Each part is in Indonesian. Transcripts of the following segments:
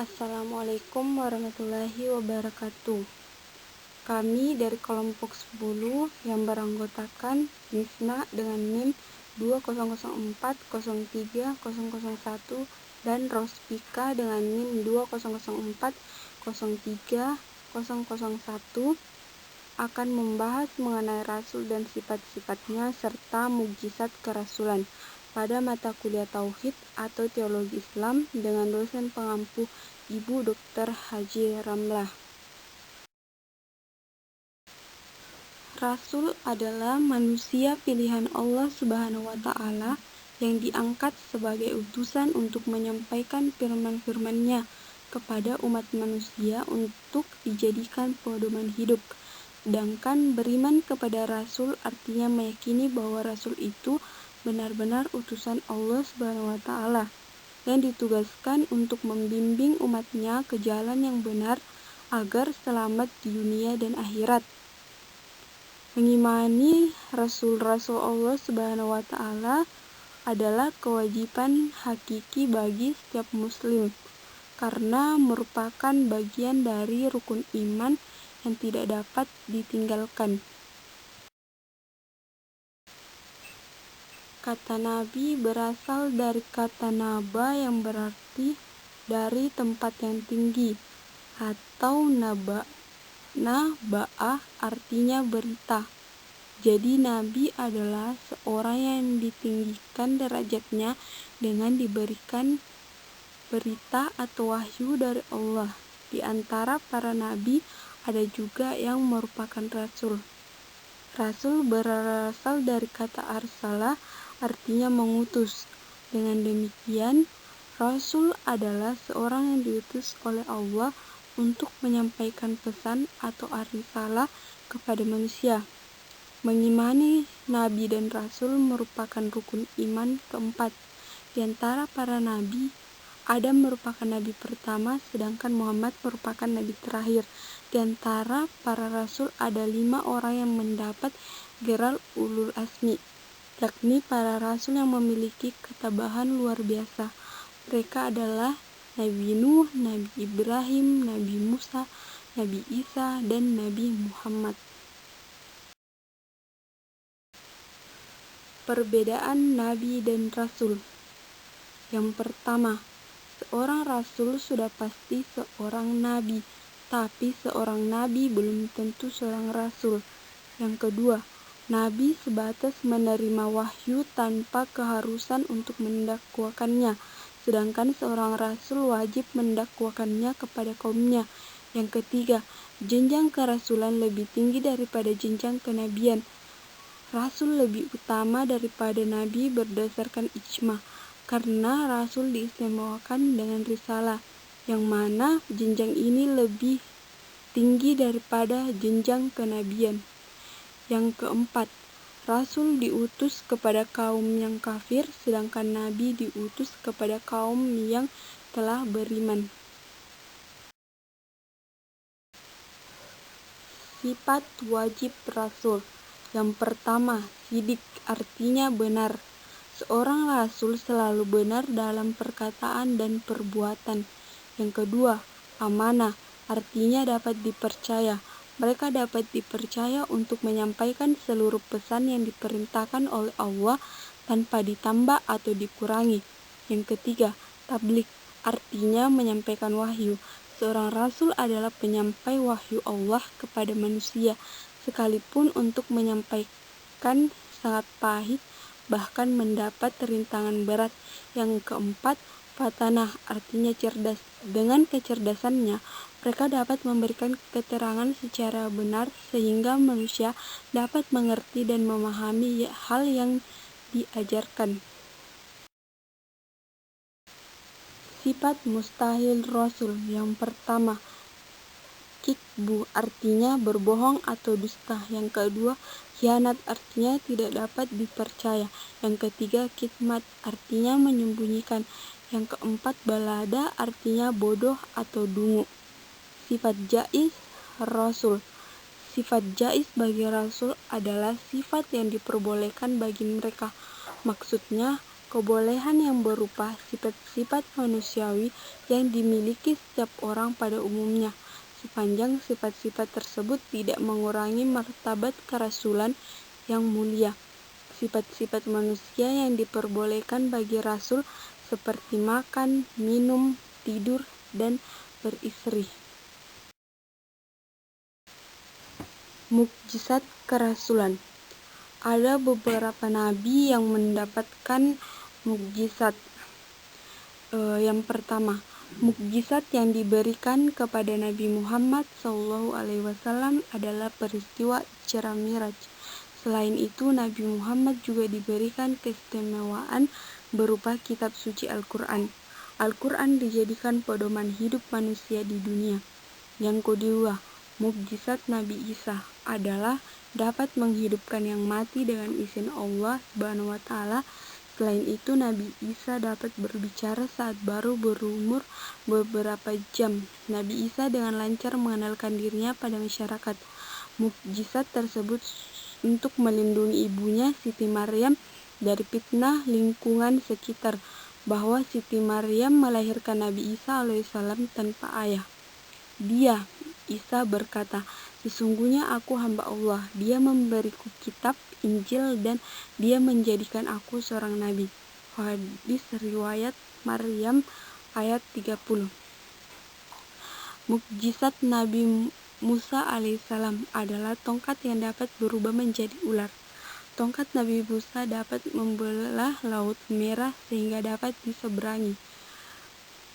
Assalamualaikum warahmatullahi wabarakatuh. Kami dari kelompok 10 yang beranggotakan Misna dengan NIM 20040301 dan Rospika dengan NIM 20040301 akan membahas mengenai Rasul dan sifat-sifatnya serta mukjizat kerasulan pada mata kuliah Tauhid atau Teologi Islam dengan dosen pengampu Ibu Dr. Haji Ramlah. Rasul adalah manusia pilihan Allah Subhanahu wa Ta'ala yang diangkat sebagai utusan untuk menyampaikan firman-firman-Nya kepada umat manusia untuk dijadikan pedoman hidup. Sedangkan beriman kepada Rasul artinya meyakini bahwa Rasul itu benar-benar utusan Allah Subhanahu wa Ta'ala yang ditugaskan untuk membimbing umatnya ke jalan yang benar agar selamat di dunia dan akhirat. Mengimani Rasul-Rasul Allah Subhanahu wa Ta'ala adalah kewajiban hakiki bagi setiap muslim karena merupakan bagian dari rukun iman yang tidak dapat ditinggalkan. Kata Nabi berasal dari kata naba yang berarti dari tempat yang tinggi atau naba'ah artinya berita. Jadi Nabi adalah seorang yang ditinggikan derajatnya dengan diberikan berita atau wahyu dari Allah. Di antara para nabi ada juga yang merupakan rasul. Rasul berasal dari kata arsala artinya mengutus. Dengan demikian, Rasul adalah seorang yang diutus oleh Allah untuk menyampaikan pesan atau risalah kepada manusia. Mengimani Nabi dan Rasul merupakan rukun iman keempat. Di antara para nabi, Adam merupakan nabi pertama, sedangkan Muhammad merupakan nabi terakhir. Di antara para rasul ada 5 orang yang mendapat gelar ulul azmi, yakni para rasul yang memiliki ketabahan luar biasa. Mereka adalah Nabi Nuh, Nabi Ibrahim, Nabi Musa, Nabi Isa, dan Nabi Muhammad. Perbedaan Nabi dan Rasul. Yang pertama, seorang Rasul sudah pasti seorang Nabi, tapi seorang Nabi belum tentu seorang Rasul. Yang kedua, Nabi sebatas menerima wahyu tanpa keharusan untuk mendakwakannya, sedangkan seorang Rasul wajib mendakwakannya kepada kaumnya. Yang ketiga, jenjang kerasulan lebih tinggi daripada jenjang kenabian. Rasul lebih utama daripada Nabi berdasarkan ijma, karena Rasul diistimewakan dengan risalah, yang mana jenjang ini lebih tinggi daripada jenjang kenabian. Yang keempat, Rasul diutus kepada kaum yang kafir, sedangkan Nabi diutus kepada kaum yang telah beriman. Sifat wajib Rasul. Yang pertama, sidik artinya benar. Seorang Rasul selalu benar dalam perkataan dan perbuatan. Yang kedua, amanah artinya dapat dipercaya. Mereka dapat dipercaya untuk menyampaikan seluruh pesan yang diperintahkan oleh Allah tanpa ditambah atau dikurangi. Yang ketiga, tabligh artinya menyampaikan wahyu. Seorang Rasul adalah penyampai wahyu Allah kepada manusia, sekalipun untuk menyampaikan sangat pahit, bahkan mendapat rintangan berat. Yang keempat, fatanah artinya cerdas. Dengan kecerdasannya, mereka dapat memberikan keterangan secara benar sehingga manusia dapat mengerti dan memahami hal yang diajarkan. Sifat mustahil Rasul. Yang pertama, kikbu artinya berbohong atau dusta. Yang kedua, khianat artinya tidak dapat dipercaya. Yang ketiga, kitmat artinya menyembunyikan. Yang keempat, balada artinya bodoh atau dungu. Sifat jais Rasul. Sifat jais bagi Rasul adalah sifat yang diperbolehkan bagi mereka. Maksudnya, kebolehan yang berupa sifat-sifat manusiawi yang dimiliki setiap orang pada umumnya, sepanjang sifat-sifat tersebut tidak mengurangi martabat kerasulan yang mulia. Sifat-sifat manusia yang diperbolehkan bagi rasul seperti makan, minum, tidur, dan beristri. Mukjizat kerasulan. Ada beberapa nabi yang mendapatkan mukjizat. Yang pertama, mukjizat yang diberikan kepada Nabi Muhammad SAW adalah peristiwa Isra Miraj. Selain itu, Nabi Muhammad juga diberikan keistimewaan berupa kitab suci Al-Quran. Al-Quran dijadikan pedoman hidup manusia di dunia. Yang kedua, mukjizat Nabi Isa adalah dapat menghidupkan yang mati dengan izin Allah Subhanahu wa Ta'ala. Selain itu, Nabi Isa dapat berbicara saat baru berumur beberapa jam. Nabi Isa dengan lancar mengenalkan dirinya pada masyarakat. Mukjizat tersebut untuk melindungi ibunya Siti Maryam dari fitnah lingkungan sekitar, bahwa Siti Maryam melahirkan Nabi Isa alaihissalam tanpa ayah. Dia, Isa berkata, "Sesungguhnya aku hamba Allah, Dia memberiku kitab, Injil, dan Dia menjadikan aku seorang nabi." Hadis riwayat Maryam ayat 30. Mukjizat Nabi Musa alaihissalam adalah tongkat yang dapat berubah menjadi ular. Tongkat Nabi Musa dapat membelah Laut Merah sehingga dapat diseberangi.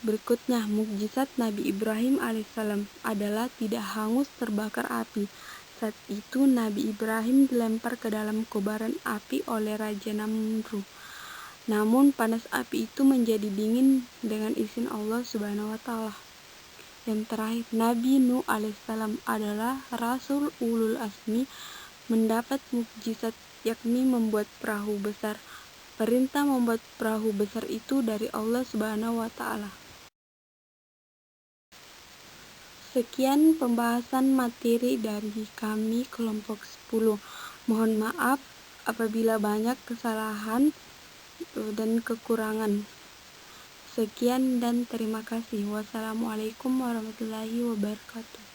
Berikutnya, mukjizat Nabi Ibrahim alaihissalam adalah tidak hangus terbakar api. Saat itu Nabi Ibrahim dilempar ke dalam kobaran api oleh Raja Namrud. Namun panas api itu menjadi dingin dengan izin Allah Subhanahu wa Ta'ala. Yang terakhir, Nabi Nuh alaihissalam adalah Rasul Ulul Azmi, mendapat mukjizat yakni membuat perahu besar. Perintah membuat perahu besar itu dari Allah Subhanahu wa Ta'ala. Sekian pembahasan materi dari kami kelompok 10. Mohon maaf apabila banyak kesalahan dan kekurangan. Sekian dan terima kasih. Wassalamualaikum warahmatullahi wabarakatuh.